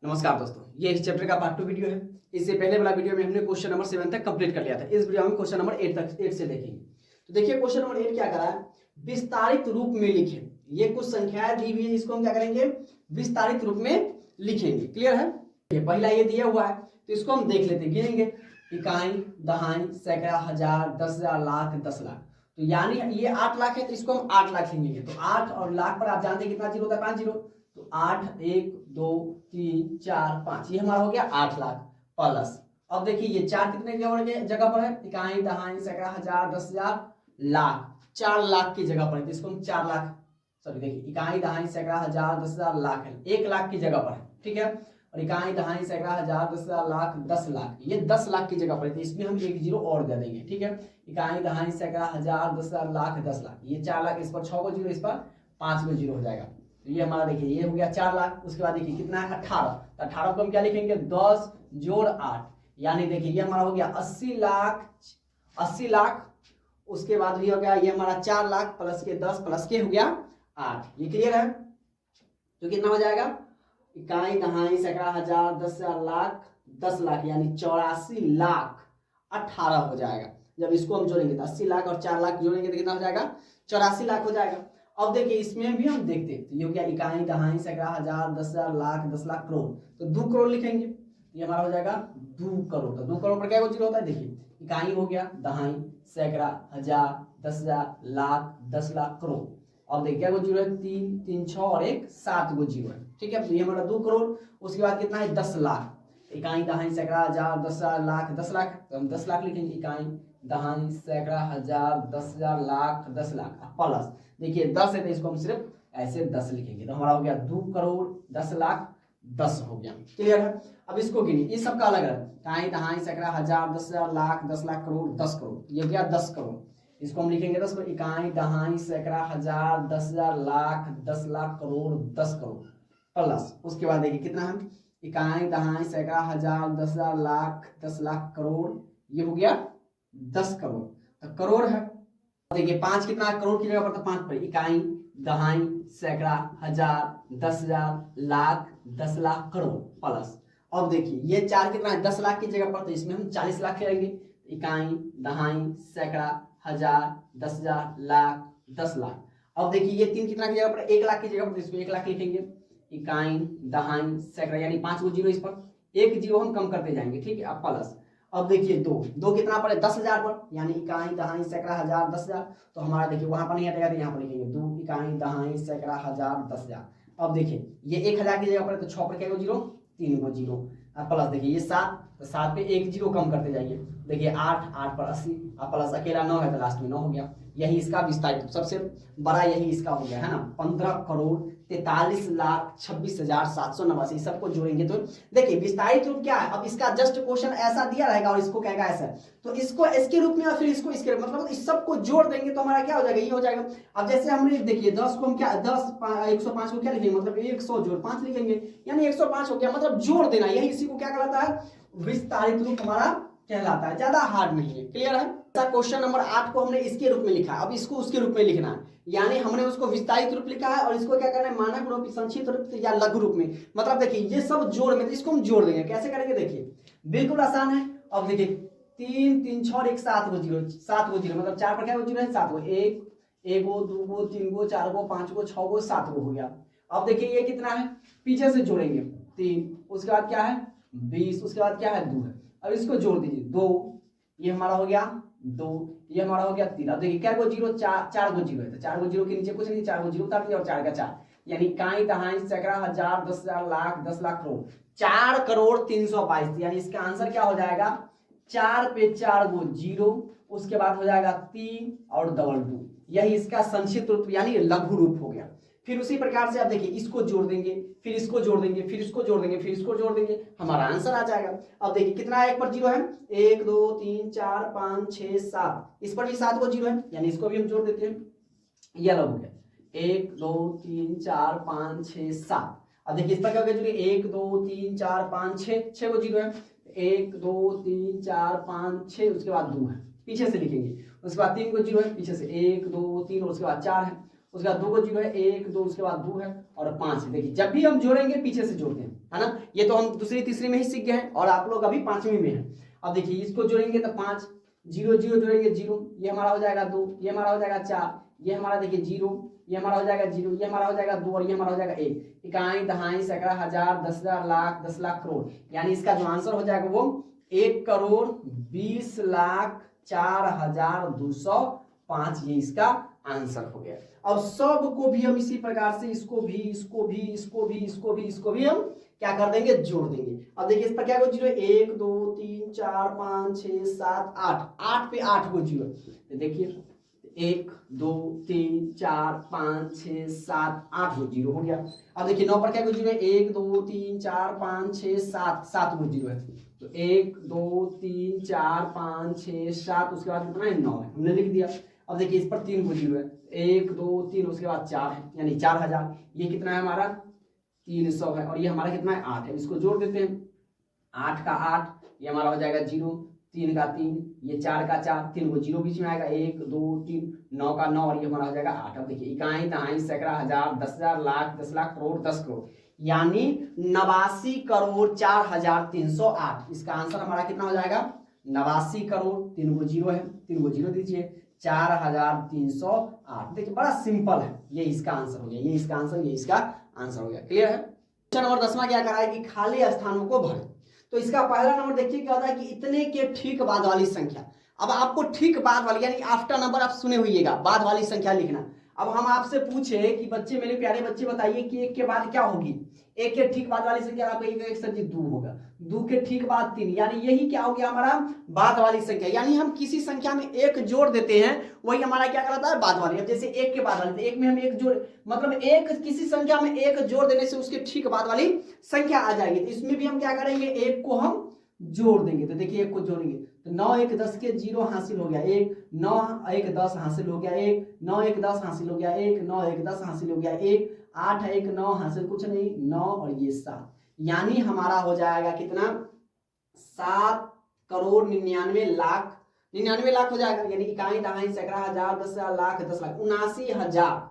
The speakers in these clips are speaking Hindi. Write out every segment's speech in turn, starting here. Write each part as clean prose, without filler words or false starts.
नमस्कार दोस्तों, ये इस चैप्टर का पार्ट 2 वीडियो है। इससे पहले वाला वीडियो में हमने क्वेश्चन नंबर 7 तक कंप्लीट कर लिया था। इस वीडियो में क्वेश्चन नंबर 8 से देखेंगे। तो देखिए क्वेश्चन नंबर 8 क्या करा है, विस्तारित रूप में लिखें। ये कुछ संख्याएं दी हुई है, इसको हम क्या करेंगे, विस्तारित रूप में लिखेंगे। क्लियर है। ये पहला ये दिया हुआ है तो इसको हम देख लेते, गिनेंगे। इकाई, दहाई, सैकड़ा, हजार, 10,000, लाख, 10 लाख। तो यानी ये 8 लाख है तो इसको हम 8 लाख लिखेंगे। तो 8 और लाख पर आप जानते हैं कितना जीरो होता है, 5 जीरो। तो 8, 1, 2, 3, 4, 5, ये हमारा हो गया 8 लाख प्लस। अब देखिए ये 4 कितने जगह पर है, इकाई, दहाई, सैकड़ा, हजार, 10,000, लाख। 4 लाख की जगह पर है तो इसको हम 4 लाख, सॉरी देखिए, इकाई, दहाई, सैकड़ा, हजार, 10,000, लाख है, 1 लाख की जगह पर है। ठीक है। और इकाई, दहाई, सैकड़ा, हजार, 10,000, लाख, 10 लाख, ये 10 लाख की जगह पर है तो इसमें हम 1 जीरो और दे देंगे। ठीक है। इकाई, दहाई, सैकड़ा, हजार, 10,000, लाख, 10 लाख, ये 4 लाख, इस पर 6 को जीरो, इस पर 5 को जीरो हो जाएगा। तो ये हमारा देखिए ये हो गया 4 लाख। उसके बाद देखिए कितना है, 18। तो 18 को हम क्या लिखेंगे, 10 जोड़ 8, यानी देखिए ये हमारा हो गया 80 लाख। 80 लाख। उसके बाद भी हो गया ये हमारा 4 लाख प्लस के 10 प्लस के हो गया 8। ये क्लियर है। तो कितना हो जाएगा, इकाई, दहाई, सैकड़ा, हजार, 10,000, लाख, 10 लाख, यानी 84 लाख 18 हो जाएगा। जब इसको हम जोड़ेंगे तो 80 लाख और 4 लाख जोड़ेंगे तो कितना हो जाएगा, 84 लाख हो जाएगा। अब देखिए इसमें भी हम देखते हैं तो ये हो गया इकाई, दहाई, सैकड़ा, हजार, 10,000, लाख, 10 लाख, करोड़। तो 2 करोड़ लिखेंगे, ये हमारा हो जाएगा 2 करोड़। तो 2 करोड़ पर क्या जीरो होता है, देखिए इकाई हो गया, दहाई, सैकड़ा, हजार, 10,000, लाख, 10 लाख, करोड़। अब देखिए क्या जीरो है, 3, 3, 6 और 1, 7 गो जीरो है। ठीक है। तो ये हमारा 2 करोड़। उसके बाद कितना है, 10 लाख। इकाई, दहाई, सैकड़ा, हजार, 10,000, लाख, 10 लाख, तो हम 10 लाख लिखेंगे। इकाई, दहाई, सैकड़ा, हजार, 10,000, लाख, 10 लाख प्लस, देखिए 10 है तो इसको हम सिर्फ ऐसे 10 लिखेंगे। तो हमारा हो गया 2 करोड़ 10 लाख 10 हो गया। क्लियर है। अब इसको गिनिए, ये सबका अलग अलग, इकाई, दहाई, सैकड़ा, हजार, 10,000, लाख, 10 लाख, करोड़, 10 करोड़, ये हो गया 10 करोड़। इसको हम लिखेंगे 10 करोड़, इकाई, दहाई, सैकड़ा, हजार, 10,000, लाख, 10 लाख, करोड़, 10 करोड़ प्लस। उसके बाद देखिए कितना है, इकाई, दहाई, सैकड़ा, हजार, 10,000, लाख, 10 लाख, करोड़, ये हो गया 10 करोड़। तो करोड़ है। देखिए 5 कितना, करोड़ की जगह पर तो 5 पर, इकाई, दहाई, सैकड़ा, हजार, 10,000, लाख, 10 लाख, करोड़ प्लस। अब देखिए ये 4 कितना है, 10 लाख की जगह पर तो इसमें हम 40 लाख लेंगे। इकाई, दहाई, सैकड़ा, हजार, 10,000, लाख, 10 लाख। अब देखिए ये 3 कितना की जगह पर, 1 लाख की जगह पर, इसमें 1 लाख लिखेंगे। इकाई, दहाई, सैकड़ा, यानी 5 को जीरो, इस पर 1 जीरो हम कम करते जाएंगे। ठीक है। अब प्लस। अब देखिए 2 कितना पर है, 10,000 पर, यानी इकाई, दहाई, सैकड़ा, हजार, 10,000। तो हमारा देखिए वहां पर नहीं हटेगा तो यहाँ पर लिखेंगे 2 इकाई, दहाई, सैकड़ा, हजार, 10,000। अब देखिए ये 1,000 की जगह पर है तो 6 पर क्या जीरो, 3 को जीरो प्लस। देखिए ये 7, तो 7 पे 1 जीरो कम करते जाइए। देखिए 8, 8 पर 80 प्लस अकेला 9 है तो लास्ट में 9 हो गया। यही इसका विस्तारित सबसे बड़ा यही इसका हो गया है ना, 15 करोड़ 43 लाख 26,789। सबको जोड़ेंगे तो देखिए विस्तारित रूप क्या है। अब इसका जस्ट क्वेश्चन ऐसा दिया रहेगा और इसको कहेगा ऐसा, तो इसको इसके रूप में और फिर इसको इसके, मतलब इस सबको जोड़ देंगे तो हमारा क्या हो जाएगा, ये हो जाएगा। अब जैसे हमने देखिए 10 को हम क्या, 10 105 को क्या लिखेंगे, मतलब 100 जोड़ 5 लिखेंगे, यानी 105 हो गया, मतलब जोड़ देना। यही इसी को क्या कहलाता है, विस्तारित रूप हमारा कहलाता है। ज्यादा हार्ड नहीं है। क्लियर है। क्वेश्चन नंबर 8 को हमने इसके रूप में लिखा है, अब इसको उसके रूप में लिखना है। यानी हमने उसको विस्तारित रूप लिखा है और इसको क्या करना है, मानक रूप, संक्षिप्त रूप या लघु रूप में। मतलब देखिए ये सब जोड़ में, तो इसको हम जोड़ देंगे। कैसे करेंगे, देखिए बिल्कुल आसान है। अब देखिए 3, 3, 6 और 1, 7 को जीरो, 7 को जीरो, मतलब 4 पर क्या जीरो है, 7 को, 1, 1 गो, 2 गो, 3 गो, 4 गो, 5 गो, 6 गो, 7 गो हो गया। अब देखिए ये कितना है, पीछे से जोड़ेंगे 3, उसके बाद क्या है 20, उसके बाद क्या है 2 है। अब इसको जोड़ दीजिए 2, ये हमारा हो गया 2, ये हमारा हो गया 3। अब देखिए क्या को जीरो, 4 को जीरो है तो 4 को जीरो के नीचे कुछ नहीं, 4 को जीरो उतार दिया और 4 का 4, यानी इकाई, दहाई, सैकड़ा, हजार, 10,000, लाख, 10 लाख, करोड़, 4 करोड़ 322। यानी इसका आंसर क्या हो जाएगा, 4 पे 4 गो जीरो, उसके बाद हो जाएगा 3 और डबल 2। यही इसका संक्षिप्त रूप यानी लघु रूप हो गया। फिर उसी प्रकार से आप देखिए इसको जोड़ देंगे, फिर इसको जोड़ देंगे, फिर इसको जोड़ देंगे, फिर इसको जोड़ देंगे, हमारा आंसर आ जाएगा। अब देखिए कितना है, 1 पर जीरो है, 1, 2, 3, 4, 5, 6, 7, इस पर भी 7 को जीरो है, यानी इसको भी हम जोड़ देते हैं। यह अलग हो गया 1, 2, 3, 4, 5, 6, 7। अब देखिए इस पर क्या हो गया, 1, 2, 3, 4, 5, 6 को जीरो है, 1, 2, 3, 4, 5, 6, उसके बाद 2 है, पीछे से लिखेंगे। उसके बाद 3 को जीरो है, पीछे से 1, 2, 3 और उसके बाद 4 है, उसके बाद 2 को जीरो है, 1, 2, उसके बाद 2 है और 5 है। देखिए जब भी हम जोड़ेंगे पीछे से जोड़ते हैं, है ना। ये तो हम दूसरी तीसरी में ही सीख गए हैं और आप लोग अभी 5वीं में हैं। अब देखिए इसको जोड़ेंगे तो 5, 0 0 जोड़ेंगे 0, ये हमारा हो जाएगा 2, ये हमारा हो जाएगा 4, ये हमारा देखिए 0, ये हमारा हो जाएगा 0, ये हमारा हो जाएगा 2 और ये हमारा हो जाएगा 1। इकाई, दहाई, सैकड़ा, हजार, 10,000, लाख, 10 लाख, करोड़। यानी इसका जो आंसर हो जाएगा वो 1,20,04,205, ये इसका आंसर हो गया। और सब को भी हम इसी प्रकार से इसको भी हम क्या कर देंगे, जोड़ देंगे। अब देखिए इस पर क्या को जीरो, 1 2 3 4 5 6 7 8, 8 पे 8 को जीरो। तो देखिए 1 2 3 4 5 6 7 8 को जीरो हो गया। अब देखिए 9 पर क्या को जीरो है, 1 2 3 4 5 6 7, 7 को जीरो है। तो 1 2 3 4 5 6 7, उसके बाद कितना है, 9 है, हमने लिख दिया। अब देखिए इस पर 3 को जीरो है, 1 2 3, उसके बाद 4 है, यानी 4000। ये कितना है हमारा, 300 है। और ये हमारा कितना है, 8 है। इसको जोड़ देते हैं, 8 का 8, ये हमारा हो जाएगा 0, 3 का 3, ये 4 का 4, 3 को 0 बीच में आएगा, 1 2 3, 9 का 9 और ये हमारा हो जाएगा 8। अब देखिए इकाई, दहाई, सैकड़ा, हजार, 10,000, लाख, 10 लाख, करोड़, 10 करोड़, यानी 89,04,308। इसका आंसर हमारा कितना हो जाएगा, 89 करोड़, 3 को 0 है, 3 को 0 दीजिए, 4,308। देखिए बड़ा सिंपल है, ये इसका आंसर हो गया, ये इसका आंसर, ये इसका आंसर हो गया। क्लियर है। क्वेश्चन नंबर 10वां क्या करा है कि खाली स्थानों को भरें। तो इसका पहला नंबर देखिए क्या होता है कि इतने के ठीक बाद वाली संख्या। अब आपको ठीक बाद वाली यानी आफ्टर नंबर आप सुने हुईएगा, बाद वाली संख्या लिखना। अब हम आपसे पूछे कि बच्चे, मेरे प्यारे बच्चे, बताइए कि 1 के बाद क्या होगी, 1 के ठीक बाद वाली संख्या। आप कहिएगा 1 सर जी 2 होगा, 2 के ठीक बाद 3, यानी यही क्या हो गया हमारा बाद वाली संख्या। यानी हम किसी संख्या में 1 जोड़ देते हैं, वही हमारा क्या कहलाता है, बाद वाली। अब जैसे 1 के बाद वाली, तो 1 में हम 1 जोड़, मतलब 1 किसी संख्या में 1 जोड़ देने से उसके ठीक बाद वाली संख्या आ जाएगी। तो इसमें भी हम क्या करेंगे, 1 को हम जोड़ देंगे। तो देखिए 1 को जोड़ेंगे तो 9 1 10 के 0 हासिल हो गया 1, 9 1 10 हासिल हो गया 1, 9 1 10 हासिल हो गया 1, 9 1 10 हासिल हो गया 1, 8 1 9 हासिल कुछ नहीं, 9 और ये 7, यानी हमारा हो जाएगा कितना, 7,99,00,000, 99 लाख हो जाएगा। यानी इकाई, दहाई, सैकड़ा, हजार, 10,000, लाख, 10 लाख, 79,000,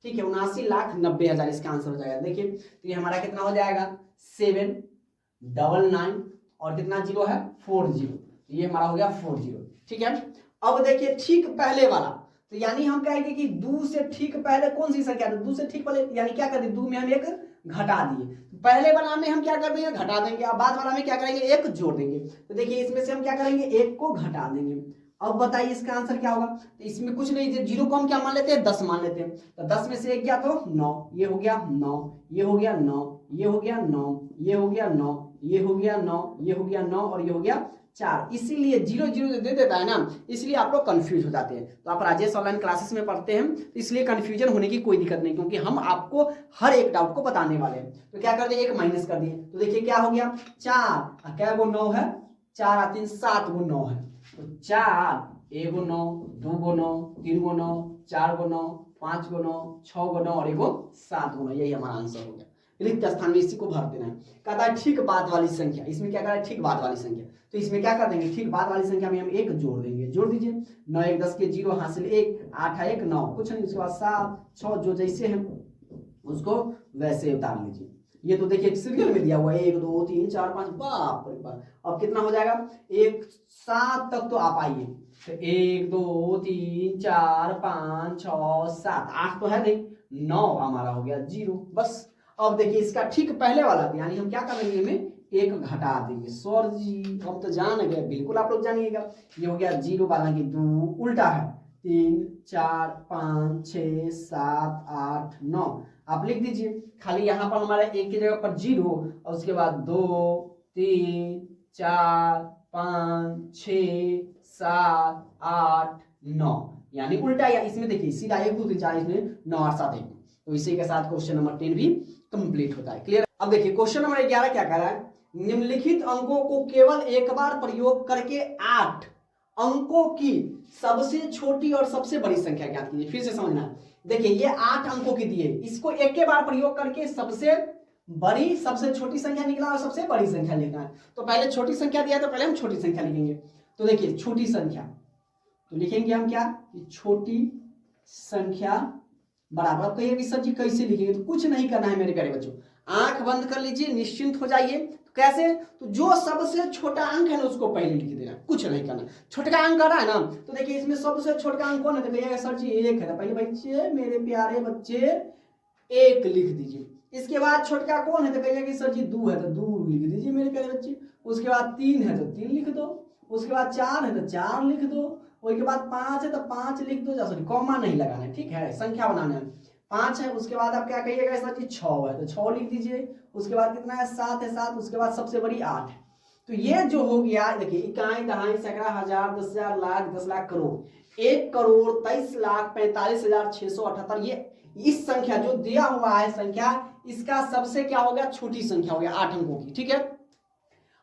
ठीक है, 79,90,000 इसका आंसर हो जाएगा। देखिए तो ये हमारा कितना हो जाएगा, 799 और कितना जीरो है, 40, ये हमारा हो गया 40। ठीक है। अब देखिए ठीक पहले वाला, तो यानी हम कहेंगे कि 2 से ठीक पहले कौन सी संख्या है, 2 से ठीक पहले, यानी क्या कर दिए, 2 में हम 1 घटा दिए। पहले वाला में हम क्या कर देंगे, घटा देंगे। अब बाद वाला में क्या करेंगे, 1 जोड़ देंगे। तो देखिए इसमें से हम क्या करेंगे, 1 को घटा देंगे। अब बताइए इसका आंसर क्या होगा। तो इसमें कुछ नहीं, 0 को हम क्या मान लेते हैं, 10 मान लेते हैं। तो 10 में से 1 गया तो 9, ये हो गया 9, ये हो गया 9, ये हो गया 9, ये हो गया 9, ये हो गया 9, ये हो गया 9 और ये हो गया 4। इसीलिए 0 0 दे देता है ना, इसलिए आप लोग कंफ्यूज हो जाते हैं। तो आप राजेश ऑनलाइन क्लासेस में पढ़ते हैं, तो इसलिए कंफ्यूजन होने की कोई दिक्कत नहीं, क्योंकि हम आपको हर एक डाउट को बताने वाले हैं। तो क्या कर दिए, 1 माइनस कर दिए। तो देखिए क्या हो गया, 4 क्या गो 9 है, 4 और 3 7 गो 9 है। तो 4 1 गो 9, 2 गो 9, 3 गो 9, 4 गो 9, 5 गो 9, 6 गो 9 और 1 गो 7 गो 9, यही हमारा आंसर हो गया। रिक्त स्थान में इसी को भर देना है। कहता है ठीक बाद वाली संख्या, इसमें क्या करा है, ठीक बाद वाली संख्या। तो इसमें क्या कर देंगे, ठीक बाद वाली संख्या में हम 1 जोड़ देंगे। जोड़ दीजिए, 9 1 10 के 0 हासिल 1, 8 1 9, कुछ नहीं, उसके बाद 7 6 जो जैसे हैं उसको वैसे उतार लीजिए। ये तो देखिए सीरियल में दिया हुआ है, 1 2 3 4 5, बाप रे बाप। अब कितना हो जाएगा, 1 7 तक तो आप आइए। तो 1 2 3 4 5 6 7 8 तो है नहीं, 9 हमारा हो गया 0 बस। अब देखिए इसका ठीक पहले वाला, यानी हम क्या करेंगे, में 1 घटा देंगे। सर जी हम तो जान गए, बिल्कुल आप लोग जानिएगा। ये हो गया 0 वाला की 2 उल्टा है, 3 4 5 6 7 8 9, आप लिख दीजिए। खाली यहाँ पर हमारे 1 की जगह पर 0 और उसके बाद 2 3 4 5 6 7 8 9, यानी उल्टा। या इसमें देखिए सीधा 1 2 3 4, इसमें 9 8 7 1। तो इसी के साथ क्वेश्चन नंबर 10 भी कंप्लीट होता है। क्लियर। अब देखिए क्वेश्चन नंबर 11 क्या कर रहा है, निम्नलिखित अंकों को केवल एक बार प्रयोग करके 8 अंकों की सबसे छोटी और सबसे बड़ी संख्या ज्ञात कीजिए। फिर से समझना, देखिए ये 8 अंकों की दी है, इसको एक के बार प्रयोग करके सबसे बड़ी सबसे छोटी संख्या निकला और सबसे बड़ी संख्या लिखना है। तो पहले छोटी संख्या दिया तो पहले हम छोटी संख्या लिखेंगे। तो देखिए छोटी संख्या तो लिखेंगे हम क्या, कि छोटी संख्या बराबर। अब कहिए कि सर जी कैसे लिखेंगे, तो कुछ नहीं करना है मेरे प्यारे बच्चों, आंख बंद कर लीजिए, निश्चिंत हो जाइए। तो कैसे? तो जो सबसे छोटा अंक है ना उसको पहले लिख देना, कुछ नहीं करना। छोटा अंक आ रहा है ना, तो देखिए इसमें सबसे छोटा अंक कौन है? देखिए सर जी 1 है, पहले बच्चे, मेरे प्यारे बच्चे 1 लिख दीजिए। इसके बाद छोटका कौन है? तो कहिए कि सर जी 2 है, तो 2 लिख दीजिए मेरे प्यारे बच्चे। उसके बाद 3 है तो 3 लिख दो। उसके बाद 4 है तो 4 लिख दो। उसके बाद 5 है तो 5 लिख दो। सॉरी, कॉमा नहीं लगाना है, ठीक है, संख्या बनाना है। 5 है, उसके बाद आप क्या कहिएगा सर जी 6 है तो 6 लिख दीजिए। उसके बाद कितना है? 7 है, 7। उसके बाद सबसे बड़ी 8 है। तो ये जो हो गया, देखिए इकाई, दहाई, सैकड़ा, हजार, 10,000, लाख, 10 लाख, करोड़। 1,23,45,678। ये इस संख्या जो दिया हुआ है संख्या, इसका सबसे क्या हो गया? छोटी संख्या हो गया 8 अंकों की, ठीक है।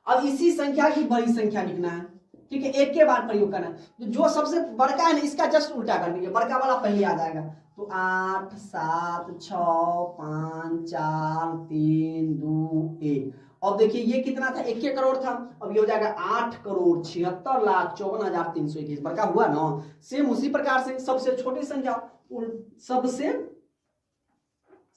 अब इसी संख्या की बड़ी संख्या लिखना है, ठीक है, एक के बाद प्रयोग करना है। तो जो सबसे बड़का है ना इसका जस्ट उल्टा कर दीजिए, बड़का वाला पहले आ जाएगा। तो 8, 7, 6, 5, 4, 3, 2, 1। अब देखिए ये कितना था? 1 करोड़ था। अब ये हो जाएगा 8,76,54,321। बड़का हुआ ना। सेम उसी प्रकार से सबसे छोटी संख्या,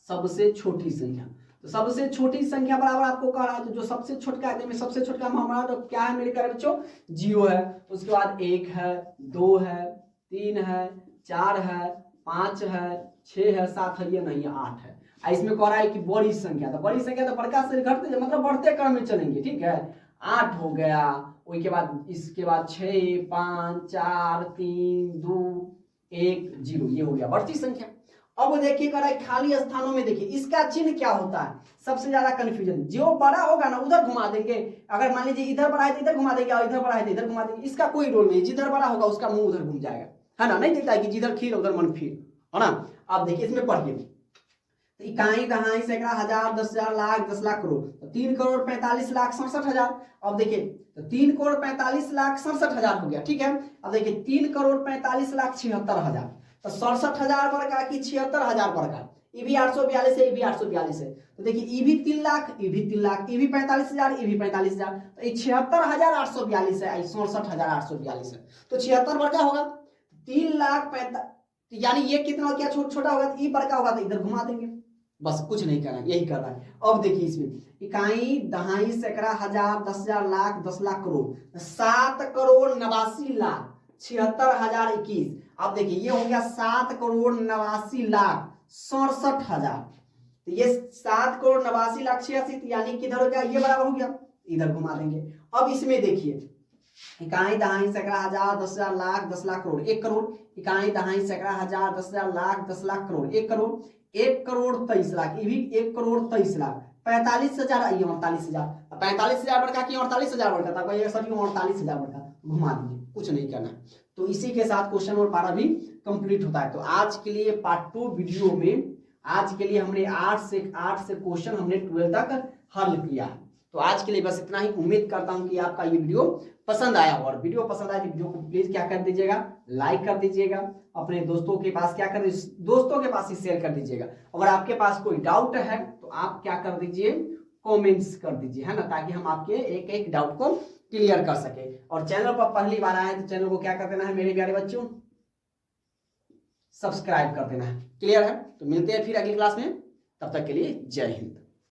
सबसे छोटी संख्या, तो सबसे छोटी संख्या बराबर आपको कह रहा है, तो जो सबसे छोटका है, सबसे छोटका हमारा तो क्या है मेरे प्यारे बच्चों? 0 है। उसके बाद 1 है, 2 है, 3 है, 4 है, 5 है, 6 है, 7 है, ये नहीं है, 8 है। इसमें कह रहा है कि बड़ी संख्या, तो बड़ी संख्या तो बड़का से घटते मतलब बढ़ते क्रम में चलेंगे, ठीक है। 8 हो गया। उसके बाद इसके बाद 6, 5, 4, 3, 2, 1, 0, ये हो गया बढ़ती संख्या। अब देखिए कर खाली स्थानों में देखिए इसका चिन्ह क्या होता है? सबसे ज्यादा कंफ्यूजन, जो बड़ा होगा ना उधर घुमा देंगे। अगर मान लीजिए इधर बड़ा है तो इधर घुमा देंगे, और इधर बड़ा है तो इधर घुमा देंगे। इसका कोई रोल नहीं, जिधर बड़ा होगा उसका मुंह उधर घूम जाएगा, है ना। नहीं दिखता है कि जिधर खीर उधर मन फिर, है ना। अब देखिए इसमें पढ़िए, इकाई, दहाई, सैकड़ा, हजार, 10,000, लाख, 10 लाख, करोड़। तो 3,45,67,000। अब देखिए तो 3,45,67,000 हो गया, ठीक है। अब देखिए 3,45,76,000। तो 67,000 वर्ग की 76,000 वर्ग, ये भी 842 है, ये भी 842 है। तो देखिए ये भी 3 लाख, ये भी 3 लाख, ये भी 45,000, ये भी 45,000। तो ये 76,842 है, 67,842 है। तो 76 वर्ग होगा 3,45,000, यानी ये कितना क्या छोटा होगा? तो ये बड़का होगा, तो इधर घुमा देंगे, बस कुछ नहीं करना, यही कर रहा है। अब देखिए इसमें इकाई, दहाई, सैकड़ा, हजार, 10,000, लाख, 10 लाख, करोड़। 7,89,76,021। अब देखिए ये हो गया 7,89,67,000। तो ये 7,89,86,000 यानी किधर हो गया? ये बराबर हो गया, इधर घुमा देंगे। अब इसमें देखिए इकाई, दहाई, सैकड़ा, हजार, 10,000, लाख, 10 लाख, करोड़। 1 करोड़। इकाई, दहाई, सैकड़ा, हजार, 10,000, लाख, 10 लाख, करोड़। 1 करोड़। 1,23,00,000, ये भी 1,23,00,000। 45,000, ये 48,000। 45,000 बढ़ की 48,000 बढ़ था, 48,000 बढ़, घुमा दीजिए, कुछ नहीं करना। तो इसी के साथ क्वेश्चन नंबर 12 भी कंप्लीट होता है। तो आज के लिए पार्ट 2 वीडियो में आज के लिए हमने 8 से क्वेश्चन हमने 12 तक हल किया है। तो आज के लिए बस इतना ही। उम्मीद करता हूं कि आपका ये वीडियो पसंद आया, और वीडियो पसंद आया तो वीडियो को प्लीज क्या कर दीजिएगा? लाइक कर दीजिएगा। अपने दोस्तों के पास क्या कर दोस्तों के पास ही शेयर कर दीजिएगा। अगर आपके पास कोई डाउट है तो आप क्या कर दीजिए? कमेंट्स कर दीजिए, है ना, ताकि हम आपके एक एक डाउट को क्लियर कर सके। और चैनल पर पहली बार आए तो चैनल को क्या कर देना है मेरे प्यारे बच्चों? सब्सक्राइब कर देना है। क्लियर है? तो मिलते हैं फिर अगली क्लास में, तब तक के लिए जय हिंद।